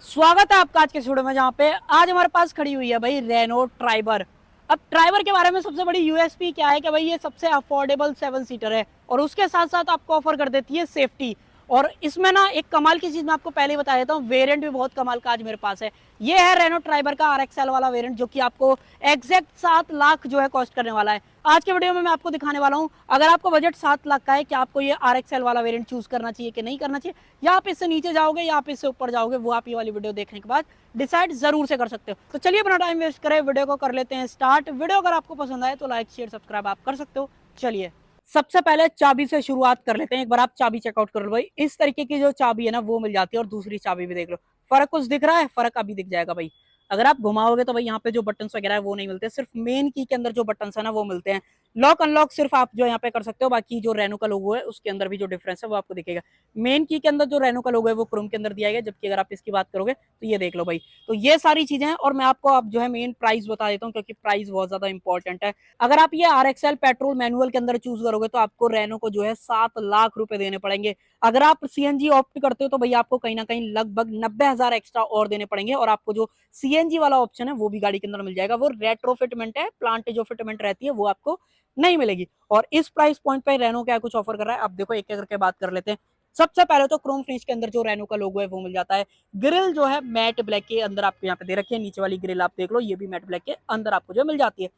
स्वागत है आपका आज के वीडियो में, जहाँ पे आज हमारे पास खड़ी हुई है भाई रेनो ट्राइबर। अब ट्राइबर के बारे में सबसे बड़ी यूएसपी क्या है कि भाई ये सबसे अफोर्डेबल 7 सीटर है और उसके साथ साथ आपको ऑफर कर देती है सेफ्टी। और इसमें ना एक कमाल की चीज मैं आपको पहले ही बता देता हूँ, वेरिएंट भी बहुत कमाल का आज मेरे पास है। ये है रेनो ट्राइबर का RXL वाला वेरिएंट, जो कि आपको एग्जैक्ट 7 लाख जो है कॉस्ट करने वाला है। आज के वीडियो में मैं आपको दिखाने वाला हूँ, अगर आपको बजट 7 लाख का है, कि आपको ये RXL वाला वेरिएंट चूज करना चाहिए कि नहीं करना चाहिए, या आप इससे नीचे जाओगे या आप इससे ऊपर जाओगे, वो आप ये वाली वीडियो देखने के बाद डिसाइड जरूर से कर सकते हो। तो चलिए अपना टाइम वेस्ट करें, वीडियो को कर लेते हैं स्टार्ट। वीडियो अगर आपको पसंद आए तो लाइक शेयर सब्सक्राइब आप कर सकते हो। चलिए सबसे पहले चाबी से शुरुआत कर लेते हैं। एक बार आप चाबी चेकआउट कर लो भाई, इस तरीके की जो चाबी है ना वो मिल जाती है। और दूसरी चाबी भी देख लो, फर्क कुछ दिख रहा है? फर्क अभी दिख जाएगा भाई। अगर आप घुमाओगे तो भाई यहाँ पे जो बटन वगैरह है वो नहीं मिलते, सिर्फ मेन की के अंदर जो बटन है ना वो मिलते हैं। लॉक अनलॉक सिर्फ आप जो यहाँ पे कर सकते हो, बाकी जो रेनो का लोगो है उसके अंदर भी जो डिफरेंस है वो आपको दिखेगा। मेन की के अंदर जो रेनो का लोगो है वो क्रोम के अंदर दिया गया, जबकि अगर आप इसकी बात करोगे तो ये देख लो भाई। तो ये सारी चीजें हैं, और मैं आपको अब जो है मेन प्राइस बता देता हूँ, क्योंकि प्राइस बहुत ज्यादा इंपॉर्टेंट है। अगर आप ये RXL पेट्रोल मैनुअल के अंदर चूज करोगे तो आपको रेनो को जो है 7 लाख रुपए देने पड़ेंगे। अगर आप CNG ऑप्ट करते हो तो भैया आपको कहीं ना कहीं लगभग 90,000 एक्स्ट्रा और देने पड़ेंगे, और आपको जो CNG वाला ऑप्शन है वो भी गाड़ी के अंदर मिल जाएगा। वो रेट्रोफिटमेंट है, प्लांट जो फिटमेंट रहती है वो आपको नहीं मिलेगी। और इस प्राइस पॉइंट पे रेनो क्या कुछ ऑफर कर रहा है, अब देखो एक एक करके बात कर लेते हैं। सबसे पहले तो क्रोम फिनिश के अंदर जो रेनो का लोगो है वो मिल जाता है। ग्रिल जो है मैट ब्लैक के अंदर आपको यहाँ पे दे रखी है, नीचे वाली ग्रिल आप देख लो, ये भी मैट ब्लैक के अंदर आपको जो मिल जाती है।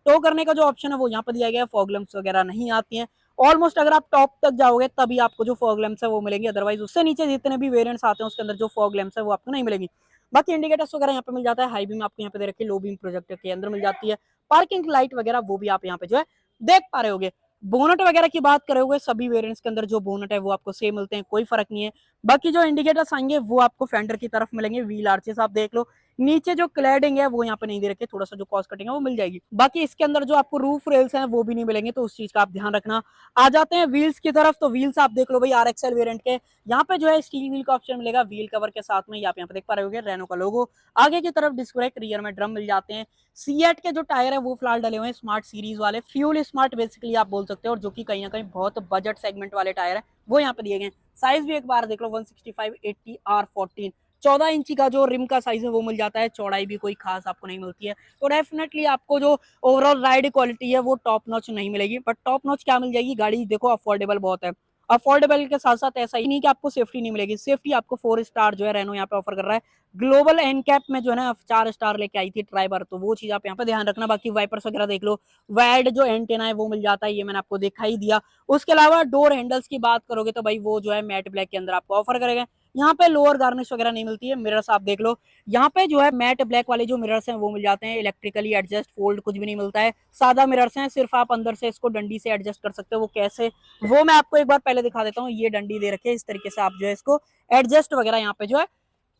टो करने का जो ऑप्शन है वो यहाँ पे दिया गया है, फॉग लैंप्स वगैरह नहीं आती हैं। ऑलमोस्ट अगर आप टॉप तक जाओगे तभी आपको जो फॉग लैंप्स है वो मिलेंगे, अदरवाइज उससे नीचे जितने भी वेरिएंट्स आते हैं उसके अंदर जो फॉग लैंप्स है वो आपको नहीं मिलेंगी। बाकी इंडिकेटर्स वगैरह यहाँ पे मिल जाता है, हाई बीम आपको यहाँ पे दे रखी है, लो बीम प्रोजेक्टर के अंदर मिल जाती है। पार्किंग लाइट वगैरह वो भी आप यहाँ पे जो है देख पा रहे होगे। बोनट वगैरह की बात करोगे, सभी वेरिएंट्स के अंदर जो बोनट है वो आपको सेम मिलते हैं, कोई फर्क नहीं है। बाकी जो इंडिकेटर्स आएंगे वो आपको फेंडर की तरफ मिलेंगे। व्हील आर्चेस आप देख लो, नीचे जो क्लैडिंग है वो यहाँ पे नहीं दे रखे, थोड़ा सा जो कॉस्ट कटिंग है वो मिल जाएगी। बाकी इसके अंदर जो आपको रूफ रेल्स हैं वो भी नहीं मिलेंगे, तो उस चीज का आप ध्यान रखना। आ जाते हैं व्हील्स की तरफ, तो व्हील्स आप देख लो भाई RXL वेरिएंट के, यहाँ पे जो है स्टील व्हील का ऑप्शन मिलेगा व्हील कवर के साथ में। आप यहाँ पे देख पा रहे होगे रेनो का लोगो। आगे की तरफ डिस्क ब्रेक, रियर में ड्रम मिल जाते हैं। सीएट के जो टायर है वो फिलहाल डले हुए हैं स्मार्ट सीरीज वाले, फ्यूल स्मार्ट बेसिकली आप बोल सकते हो, और जो कि कहीं ना कहीं बहुत बजट सेगमेंट वाले टायर है वो यहाँ पे दिए गए। साइज भी एक बार देख लो, 165/80R14, 14 इंची का जो रिम का साइज है वो मिल जाता है। चौड़ाई भी कोई खास आपको नहीं मिलती है, तो डेफिनेटली आपको जो ओवरऑल राइड क्वालिटी है वो टॉप नॉच नहीं मिलेगी। बट टॉप नॉच क्या मिल जाएगी, गाड़ी देखो अफोर्डेबल बहुत है। अफोर्डेबल के साथ साथ ऐसा ही नहीं कि आपको सेफ्टी नहीं मिलेगी, सेफ्टी आपको 4 स्टार जो है रेनो यहाँ पे ऑफर कर रहा है। ग्लोबल एनकैप में जो है ना 4 स्टार लेके आई थी ट्राइबर, तो वो चीज आप यहाँ पे ध्यान रखना। बाकी वाइपर्स वगैरह देख लो, वाइड जो एंटेना है वो मिल जाता है, ये मैंने आपको दिखा ही दिया। उसके अलावा डोर हैंडल्स की बात करोगे तो भाई वो जो है मैट ब्लैक के अंदर आपको ऑफर करेगा। यहाँ पे लोअर गार्निश वगैरह नहीं मिलती है। मिरर्स आप देख लो, यहाँ पे जो है मैट ब्लैक वाले जो मिरर्स हैं वो मिल जाते हैं। इलेक्ट्रिकली एडजस्ट फोल्ड कुछ भी नहीं मिलता है, सादा मिरर्स हैं, सिर्फ आप अंदर से इसको डंडी से एडजस्ट कर सकते हो। वो कैसे, वो मैं आपको एक बार पहले दिखा देता हूँ। ये डंडी दे रखे, इस तरीके से आप जो है इसको एडजस्ट वगैरह यहाँ पे जो है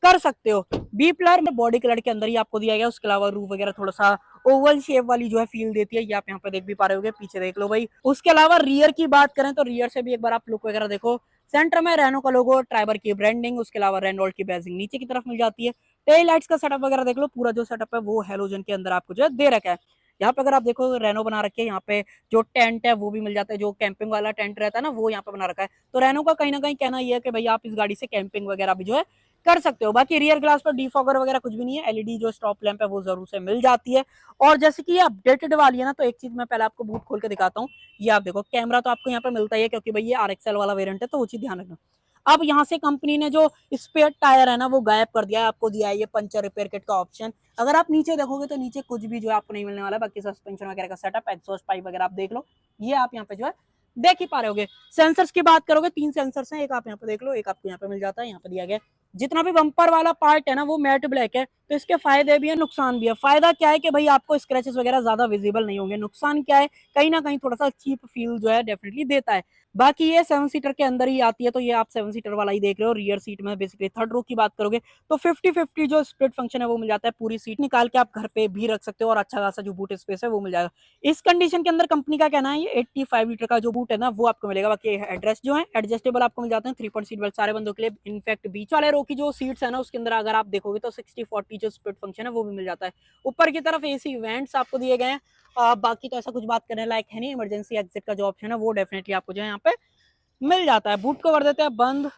कर सकते हो। बी प्लर में बॉडी कलर के अंदर ही आपको दिया गया। उसके अलावा रूफ वगैरह थोड़ा सा ओवल शेप वाली जो है फील देती है, ये आप यहाँ पे देख भी पा रहे होगे, पीछे देख लो भाई। उसके अलावा रियर की बात करें तो रियर से भी एक बार आप लुक वगैरह देखो। सेंटर में रेनो का लोगो, ट्राइबर की ब्रांडिंग, उसके अलावा रेनॉल्ट की बैजिंग नीचे की तरफ मिल जाती है। टेल लाइट्स का सेटअप वगैरह देख लो, पूरा जो सेटअप है वो हेलोजन के अंदर आपको जो है दे रखा है। यहाँ पे अगर आप देखो रेनो बना रखी है, यहाँ पे जो टेंट है वो भी मिल जाता है, जो कैंपिंग वाला टेंट रहता है ना वो यहाँ पे बना रखा है। तो रेनो का कहीं ना कहीं कहना यह है कि भाई आप इस गाड़ी से कैंपिंग वगैरह भी जो है कर सकते हो। बाकी रियर ग्लास पर डिफॉगर वगैरह कुछ भी नहीं है। एलईडी जो स्टॉप लैंप है वो जरूर से मिल जाती है। और जैसे कि ये अपडेटेड वाली है ना, तो एक चीज मैं पहले आपको बूट खोल के दिखाता हूँ। ये आप देखो, कैमरा तो आपको यहाँ पे मिलता ही है, क्योंकि भाई ये RXL वाला वेरिएंट है, तो वो चीज ध्यान रखना। अब यहाँ से कंपनी ने जो स्पेयर टायर है ना वो गायब कर दिया है, आपको दिया है ये पंचर रिपेयर किट का ऑप्शन। अगर आप नीचे देखोगे तो नीचे कुछ भी जो है आपको नहीं मिलने वाला है। बाकी सस्पेंशन वगैरह का सेटअप, एग्जॉस्ट पाइप वगैरह आप देख लो, ये आप यहाँ पे जो है देख ही पा रहे होगे। सेंसर्स की बात करोगे, 3 सेंसर्स हैं, एक आप यहाँ पे देख लो, एक आपको यहाँ पे मिल जाता है, यहाँ पे दिया गया। जितना भी बम्पर वाला पार्ट है ना वो मैट ब्लैक है, तो इसके फायदे भी है नुकसान भी है। फायदा क्या है कि भाई आपको स्क्रैचेस वगैरह ज्यादा विजिबल नहीं होंगे। नुकसान क्या है, कहीं ना कहीं थोड़ा सा चीप फील जो है डेफिनेटली देता है। बाकी ये 7 सीटर के अंदर ही आती है, तो ये आप 7 सीटर वाला ही देख रहे हो। रियर सीट में बेसिकली थर्ड रो की बात करोगे तो 50-50 जो स्प्लिट फंक्शन है वो मिल जाता है। पूरी सीट निकाल के आप घर पे भी रख सकते हो, और अच्छा खासा जो बूट स्पेस है वो मिल जाएगा। इस कंडीशन के अंदर कंपनी का कहना है ये 85 लीटर का जो बूट है ना वो आपको मिलेगा। बाकी एड्रेस जो है एडजस्टेबल आपको मिल जाते हैं, 3 पॉइंट सीट बेल्ट सारे बंदों के लिए। इनफैक्ट बीच वाले रो की जो सीट्स है ना उसके अंदर अगर आप देखोगे तो 60-40 जो स्प्लिट फंक्शन है वो भी मिल जाता है। ऊपर की तरफ AC वेंट्स आपको दिए गए हैं। बाकी तो ऐसा कुछ बात करने लायक है नहीं। इमरजेंसी एग्जिट का जो ऑप्शन है वो डेफिनेटली आपको जो है यहाँ पे मिल जाता है। बूट को कर देते हैं बंद,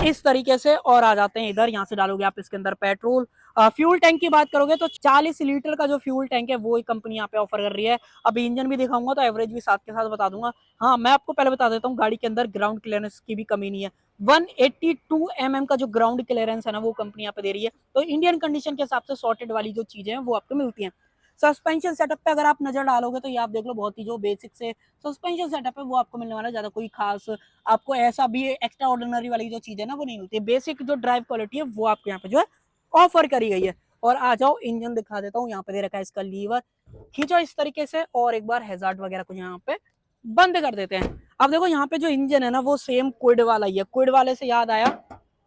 इस तरीके से। और आ जाते हैं इधर, यहाँ से डालोगे आप इसके अंदर पेट्रोल। फ्यूल टैंक की बात करोगे तो 40 लीटर का जो फ्यूल टैंक है वो कंपनी यहाँ पे ऑफर कर रही है। अब इंजन भी दिखाऊंगा तो एवरेज भी साथ के साथ बता दूंगा। हाँ, मैं आपको पहले बता देता हूँ, गाड़ी के अंदर ग्राउंड क्लियरेंस की भी कमी नहीं है। 182 का जो ग्राउंड क्लियरेंस है ना, वो कंपनी यहाँ पे दे रही है। तो इंडियन कंडीशन के हिसाब से सॉर्टेड वाली जो चीजें हैं वो आपको मिलती हैं। सस्पेंशन सेटअप पे अगर आप नजर डालोगे तो ये आप देख लो, बहुत ही जो बेसिक से सस्पेंशन सेटअप है वो आपको मिलने वाला है। ज्यादा कोई खास आपको ऐसा भी एक्स्ट्रा ऑर्डिनरी वाली जो चीज है ना वो नहीं मिलती। बेसिक जो ड्राइव क्वालिटी है वो आपको यहाँ पे जो है ऑफर करी गई है। और आ जाओ इंजन दिखा देता हूँ, यहाँ पे दे रखा है इसका लीवर, खींचो इस तरीके से और एक बार हैजार्ड वगैरह को यहाँ पे बंद कर देते हैं। अब देखो यहाँ पे जो इंजन है ना वो सेम क्विड वाला ही है। क्विड वाले से याद आया,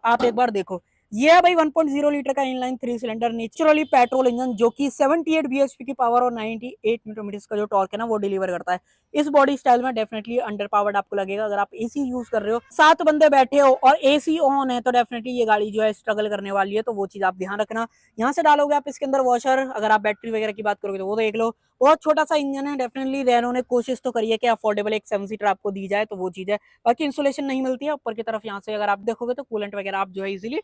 आप एक बार देखो, ये है भाई 1.0 लीटर का inline 3 cylinder naturally petrol engine, जो कि 78 bhp की पावर और 98 न्यूटन मीटर का जो टॉर्क है ना वो डिलीवर करता है। इस बॉडी स्टाइल में डेफिनेटली अंडर पावर्ड आपको लगेगा। अगर आप एसी यूज कर रहे हो, 7 बंदे बैठे हो और एसी ऑन है, तो डेफिनेटली ये गाड़ी जो है स्ट्रगल करने वाली है। तो वो चीज आप ध्यान रखना। यहाँ से डालोगे आप इसके अंदर वॉशर। अगर आप बैटरी वगैरह की बात करोगे तो वो देख लो, बहुत छोटा सा इंजन है। डेफिनेटली रेनो ने कोशिश तो करी है कि अफोर्डेबल एक 7 सीटर आपको दी जाए, तो वो चीज है। बाकी इंसुलेशन नहीं मिलती है ऊपर की तरफ। यहाँ से अगर आप देखोगे तो कूलेंट वगैरह आप जो है इजीली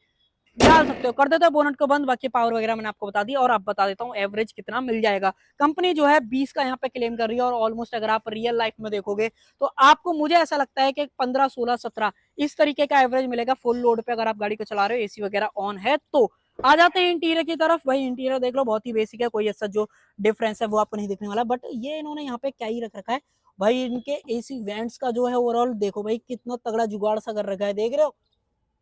डाल सकते हो। कर देते हो बोनट को बंद। बाकी पावर वगैरह मैंने आपको बता दी। और आप बता देता हूँ एवरेज कितना मिल जाएगा। कंपनी जो है 20 का यहाँ पे क्लेम कर रही है, और ऑलमोस्ट अगर आप रियल लाइफ में देखोगे तो आपको, मुझे ऐसा लगता है कि 15, 16, 17 इस तरीके का एवरेज मिलेगा फुल लोड पे, अगर आप गाड़ी को चला रहे हो, एसी वगैरह ऑन है तो। आ जाते हैं इंटीरियर की तरफ। भाई इंटीरियर देख लो, बहुत ही बेसिक है, कोई ऐसा जो डिफरेंस है वो आपको नहीं दिखने वाला। बट ये इन्होंने यहाँ पे क्या ही रख रखा है भाई, इनके एसी वेंट्स का जो है ओवरऑल देखो भाई, कितना तगड़ा जुगाड़ सा कर रखा है, देख रहे हो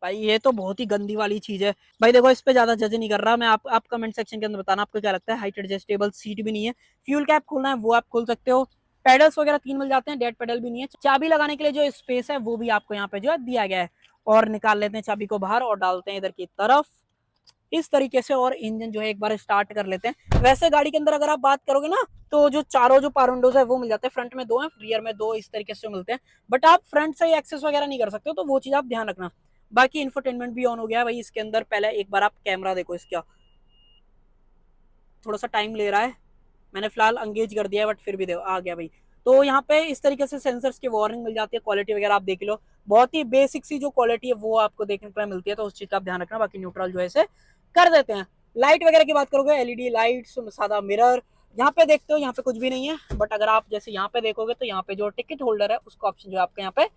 भाई। ये तो बहुत ही गंदी वाली चीज है भाई। देखो, इस पे ज्यादा जज नहीं कर रहा मैं। आप कमेंट सेक्शन के अंदर बताना आपको क्या लगता है। हाइट एडजस्टेबल सीट भी नहीं है। फ्यूल कैप खोलना है वो आप खोल सकते हो। पेडल्स वगैरह 3 मिल जाते हैं, डेड पेडल भी नहीं है। चाबी लगाने के लिए जो स्पेस है वो भी आपको यहाँ पे जो है दिया गया है। और निकाल लेते हैं चाबी को बाहर और डालते हैं इधर की तरफ इस तरीके से। और इंजन जो है एक बार स्टार्ट कर लेते हैं। वैसे गाड़ी के अंदर अगर आप बात करोगे ना, तो जो चारों जो पावर विंडोज है वो मिल जाते हैं। फ्रंट में 2 है, रियर में 2, इस तरीके से मिलते हैं। बट आप फ्रंट से एक्सेस वगैरह नहीं कर सकते हो, तो वो चीज आप ध्यान रखना। बाकी इंफोटेनमेंट भी ऑन हो गया है भाई इसके अंदर। पहले एक बार आप कैमरा देखो इसका, थोड़ा सा टाइम ले रहा है। मैंने फिलहाल एंगेज कर दिया है, बट फिर भी देखो आ गया भाई। तो यहाँ पे इस तरीके से सेंसर्स की वार्निंग मिल जाती है। क्वालिटी वगैरह आप देख लो, बहुत ही बेसिक सी जो क्वालिटी है वो आपको देखने को मिलती है, तो उस चीज का आप ध्यान रखना। बाकी न्यूट्रल जो है इसे कर देते हैं। लाइट वगैरह की बात करोगे, एलईडी लाइट्स, सादा मिरर, यहाँ पे देखते हो यहाँ पे कुछ भी नहीं है। बट अगर आप जैसे यहाँ पे देखोगे तो यहाँ पे जो टिकट होल्डर है उसका ऑप्शन जो आपको यहाँ पे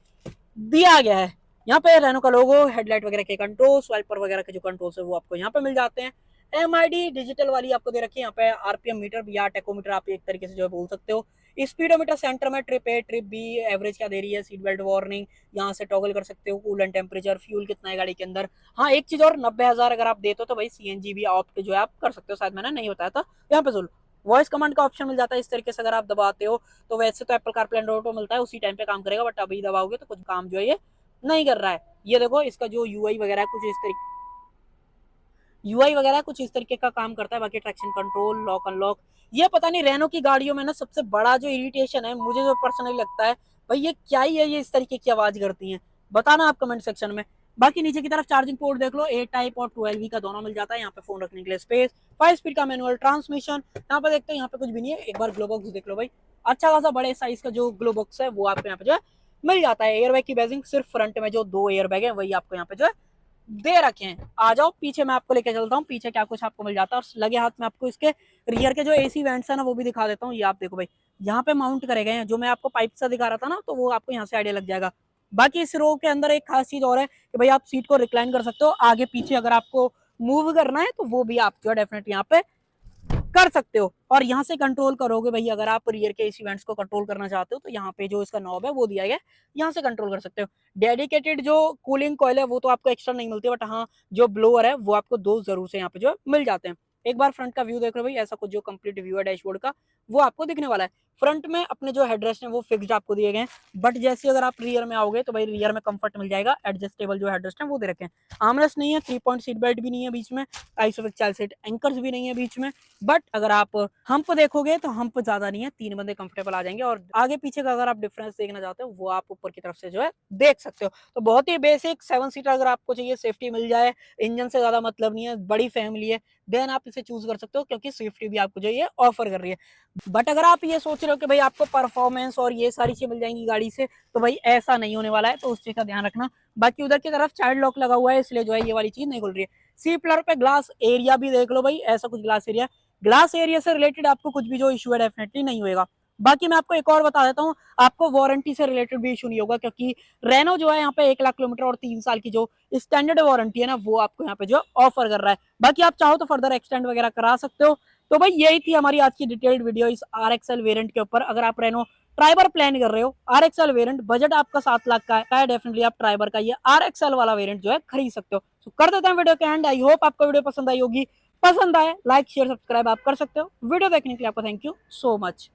दिया गया है। यहाँ पे रेनो का लोगो, हेडलाइट वगैरह के कंट्रोल, स्वाइपर वगैरह के जो कंट्रोल्स है वो आपको यहाँ पे मिल जाते हैं। एमआईडी डिजिटल वाली आपको दे रखी है। यहाँ पे आरपीएम मीटर या टेकोमीटर आप एक तरीके से जो है बोल सकते हो। स्पीडोमीटर सेंटर में trip A, trip B, average क्या दे रही है, सीट बेल्ट वार्निंग, यहाँ से टॉगल कर सकते हो। कूलेंट टेम्परेचर, फ्यूल कितना है गाड़ी के अंदर। हाँ, एक चीज और, 90,000 अगर आप देते हो तो भाई सीएनजी भी ऑप्ट जो है आप कर सकते हो। शायद मैंने नहीं बताया था यहाँ पे। वॉइस कमांड का ऑप्शन मिल जाता है इस तरीके से। अगर आप दबाते हो तो वैसे तो एप्पल कारप्ले एंड्रॉइड ऑटो मिलता है, उसी टाइम पे काम करेगा। बट अभी दबाओगे तो कुछ काम जो है ये नहीं कर रहा है। ये देखो इसका जो यूआई वगैरह कुछ इस तरीके, यूआई वगैरह कुछ इस तरीके का काम करता है। बाकी ट्रैक्शन कंट्रोल, लॉक अनलॉक, ये पता नहीं रेनो की गाड़ियों में ना सबसे बड़ा जो इरिटेशन है, मुझे जो पर्सनली लगता है भाई, ये क्या ही है, ये इस तरीके की आवाज करती है। बताना आप कमेंट सेक्शन में। बाकी नीचे की तरफ चार्जिंग पोर्ट देख लो, ए टाइप और 12V का दोनों मिल जाता है। यहाँ पे फोन रखने के लिए स्पेस, 5 स्पीड का मैनुअल ट्रांसमिशन। यहाँ पे देखते हैं, यहाँ पे कुछ भी नहीं है। एक बार ग्लो बॉक्स देख लो भाई, अच्छा खासा बड़े साइज का जो ग्लो बॉक्स है वो आपको यहाँ पे जो है मिल जाता है। एयरबैग की बेजिंग सिर्फ फ्रंट में जो 2 एयरबैग है वही आपको यहाँ पे जो है दे रखे हैं। आ जाओ पीछे, मैं आपको लेके चलता हूँ पीछे क्या कुछ आपको मिल जाता है। और लगे हाथ में आपको इसके रियर के जो एसी वेंट्स है ना वो भी दिखा देता हूँ। ये आप देखो भाई, यहाँ पे माउंट करे गए हैं। जो मैं आपको पाइप सा दिखा रहा था ना, तो वो आपको यहाँ से आइडिया लग जाएगा। बाकी इस रो के अंदर एक खास चीज और है कि भाई आप सीट को रिक्लाइन कर सकते हो आगे पीछे। अगर आपको मूव करना है तो वो भी आप जो है डेफिनेटली यहाँ पे कर सकते हो। और यहाँ से कंट्रोल करोगे भाई, अगर आप रियर के इस इवेंट्स को कंट्रोल करना चाहते हो तो यहाँ पे जो इसका नॉब है वो दिया गया है, यहाँ से कंट्रोल कर सकते हो। डेडिकेटेड जो कूलिंग कॉइल है वो तो आपको एक्स्ट्रा नहीं मिलती, बट हाँ जो ब्लोअर है वो आपको 2 जरूर से यहाँ पे जो मिल जाते हैं। एक बार फ्रंट का व्यू देख लो भाई, ऐसा कुछ जो कंप्लीट व्यू है डैशबोर्ड का वो आपको दिखने वाला है। फ्रंट में अपने जो हेडरेस्ट है वो फिक्स्ड आपको दिए गए हैं। बट जैसे अगर आप रियर में आओगे तो भाई रियर में कंफर्ट मिल जाएगा। एडजस्टेबल जो हेडरेस्ट है वो दे रखे हैं। आर्मरेस्ट नहीं है, 3 पॉइंट सीट बेल्ट भी नहीं है बीच में, आइसोफिक चाइल्ड सीट एंकर्स भी नहीं है बीच में। बट अगर आप हम्प देखोगे तो हम्प ज्यादा नहीं है, 3 बंदे कंफर्टेबल आ जाएंगे। और आगे पीछे का अगर आप डिफरेंस देखना चाहते हो वो आप ऊपर की तरफ से जो है देख सकते हो। तो बहुत ही बेसिक 7 सीटर अगर आपको चाहिए, सेफ्टी मिल जाए, इंजन से ज्यादा मतलब नहीं है, बड़ी फैमिली है, देन आप से चूज कर सकते हो, क्योंकि स्विफ्ट भी आपको जो ये ऑफर कर रही है। बट अगर आप ये सोच रहे हो कि भाई आपको परफॉर्मेंस और ये सारी चीजें मिल जाएंगी गाड़ी से, तो भाई ऐसा नहीं होने वाला है, तो उस चीज का ध्यान रखना। बाकी उधर की तरफ चाइल्ड लॉक लगा हुआ है, इसलिए जो है ये वाली चीज नहीं खुल रही है। सी पिलर पे ग्लास एरिया भी देख लो भाई, ऐसा कुछ ग्लास एरिया से रिलेटेड आपको कुछ भी जो इशू है डेफिनेटली नहीं होगा। बाकी मैं आपको एक और बता देता हूँ, आपको वारंटी से रिलेटेड भी इशू नहीं होगा, क्योंकि रेनो जो है यहाँ पे 1 लाख किलोमीटर और 3 साल की जो स्टैंडर्ड वारंटी है ना, वो आपको यहाँ पे जो ऑफर कर रहा है। बाकी आप चाहो तो फर्दर एक्सटेंड वगैरह करा सकते हो। तो भाई यही थी हमारी आज की डिटेल्ड वीडियो इस RXL वेरिएंट के ऊपर। अगर आप रेनो ट्राइबर प्लान कर रहे हो, RXL वेरिएंट, बजट आपका 7 लाख का है, डेफिनेटली आप ट्राइबर का ये RXL वाला वेरिएंट जो है खरीद सकते हो। तो कर देते हैं वीडियो के एंड। आई होप आपको वीडियो पसंद आई होगी। पसंद आए लाइक शेयर सब्सक्राइब आप कर सकते हो। वीडियो देखने के लिए आपको थैंक यू सो मच।